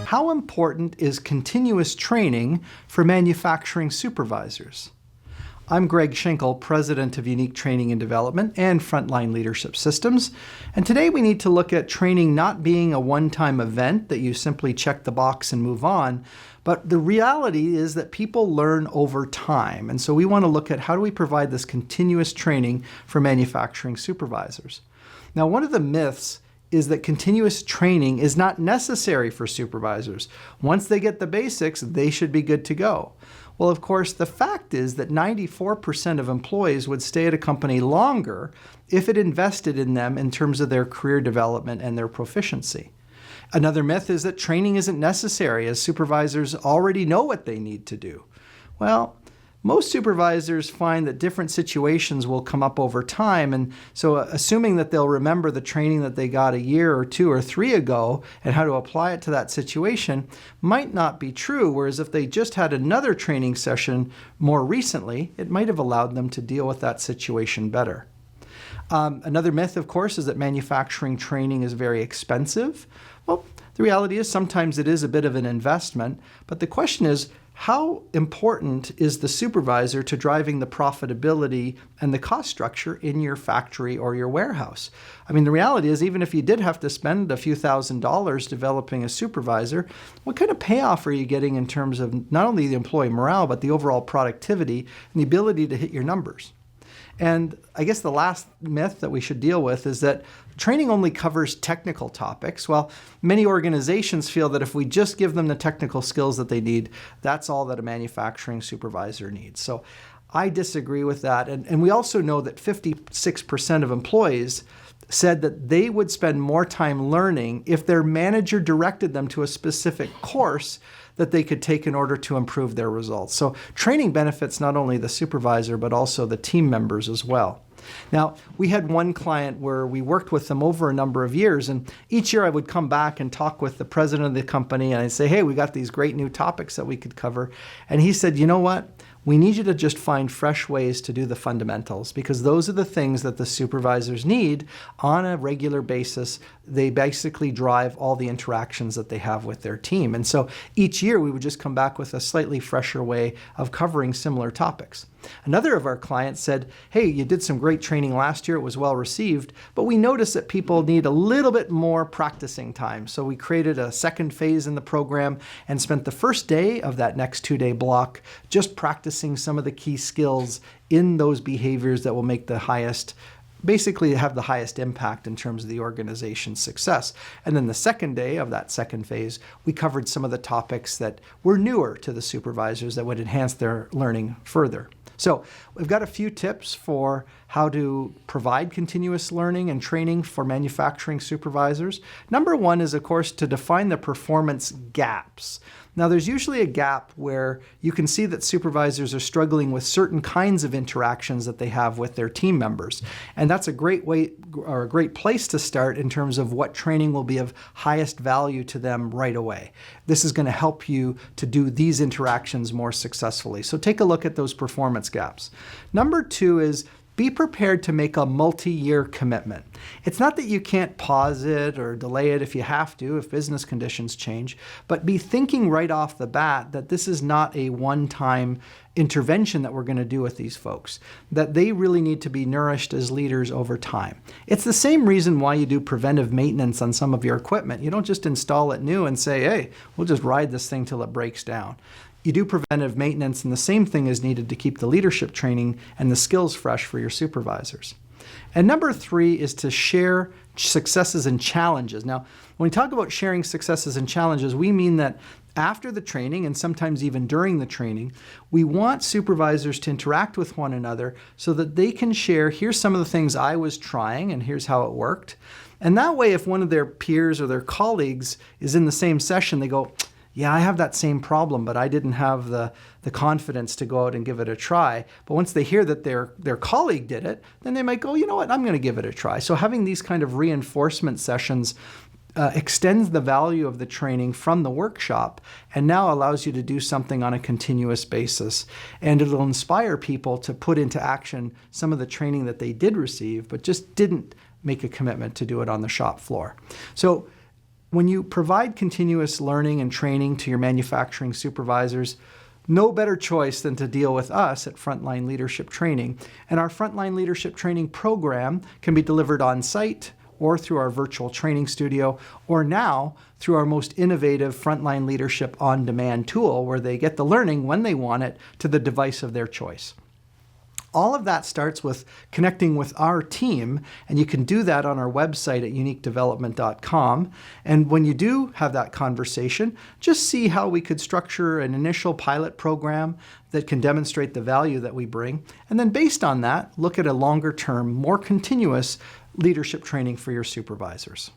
How important is continuous training for manufacturing supervisors? I'm Greg Schenkel, President of Unique Training and Development and Frontline Leadership Systems. And today we need to look at training not being a one-time event that you simply check the box and move on, but the reality is that people learn over time. And so we want to look at how do we provide this continuous training for manufacturing supervisors. Now, one of the myths is that continuous training is not necessary for supervisors. Once they get the basics, they should be good to go. Well, of course, the fact is that 94% of employees would stay at a company longer if it invested in them in terms of their career development and their proficiency. Another myth is that training isn't necessary, as supervisors already know what they need to do. Well, most supervisors find that different situations will come up over time, and so assuming that they'll remember the training that they got a year or 2 or 3 ago and how to apply it to that situation might not be true, whereas if they just had another training session more recently, it might have allowed them to deal with that situation better. Another myth, of course, is that manufacturing training is very expensive. Well, the reality is sometimes it is a bit of an investment, but the question is, how important is the supervisor to driving the profitability and the cost structure in your factory or your warehouse? I mean, the reality is, even if you did have to spend a few $1,000s developing a supervisor, what kind of payoff are you getting in terms of not only the employee morale, but the overall productivity and the ability to hit your numbers? And I guess the last myth that we should deal with is that training only covers technical topics. Well, many organizations feel that if we just give them the technical skills that they need, that's all that a manufacturing supervisor needs. So I disagree with that. And we also know that 56% of employees said that they would spend more time learning if their manager directed them to a specific course that they could take in order to improve their results. So training benefits not only the supervisor, but also the team members as well. Now, we had one client where we worked with them over a number of years, and each year I would come back and talk with the president of the company, and I'd say, hey, we got these great new topics that we could cover. And he said, you know what? We need you to just find fresh ways to do the fundamentals, because those are the things that the supervisors need on a regular basis. They basically drive all the interactions that they have with their team. And so each year we would just come back with a slightly fresher way of covering similar topics. Another of our clients said, hey, you did some great training last year, it was well received, but we noticed that people need a little bit more practicing time. So we created a second phase in the program and spent the first day of that next 2-day block just practicing some of the key skills in those behaviors that will make the highest, basically have the highest impact in terms of the organization's success. And then the second day of that second phase, we covered some of the topics that were newer to the supervisors that would enhance their learning further. So we've got a few tips for how to provide continuous learning and training for manufacturing supervisors. Number one is, of course, to define the performance gaps. Now, there's usually a gap where you can see that supervisors are struggling with certain kinds of interactions that they have with their team members. And that's a great way or a great place to start in terms of what training will be of highest value to them right away. This is going to help you to do these interactions more successfully. So take a look at those performance gaps. Number two is be prepared to make a multi-year commitment. It's not that you can't pause it or delay it if you have to, if business conditions change, but be thinking right off the bat that this is not a one-time intervention that we're going to do with these folks, that they really need to be nourished as leaders over time. It's the same reason why you do preventive maintenance on some of your equipment. You don't just install it new and say, hey, we'll just ride this thing till it breaks down. You do preventive maintenance, and the same thing is needed to keep the leadership training and the skills fresh for your supervisors. And number three is to share successes and challenges. Now, when we talk about sharing successes and challenges, we mean that after the training, and sometimes even during the training, we want supervisors to interact with one another so that they can share, here's some of the things I was trying and here's how it worked. And that way, if one of their peers or their colleagues is in the same session, they go, yeah, I have that same problem, but I didn't have the confidence to go out and give it a try. But once they hear that their colleague did it, then they might go, you know what, I'm going to give it a try. So having these kind of reinforcement sessions extends the value of the training from the workshop and now allows you to do something on a continuous basis. And it'll inspire people to put into action some of the training that they did receive, but just didn't make a commitment to do it on the shop floor. So When you provide continuous learning and training to your manufacturing supervisors, no better choice than to deal with us at Frontline Leadership Training. And our Frontline Leadership Training program can be delivered on site or through our virtual training studio, or now through our most innovative Frontline Leadership on-demand tool, where they get the learning when they want it to the device of their choice. All of that starts with connecting with our team, and you can do that on our website at uniquedevelopment.com. And when you do have that conversation, just see how we could structure an initial pilot program that can demonstrate the value that we bring. And then based on that, look at a longer term, more continuous leadership training for your supervisors.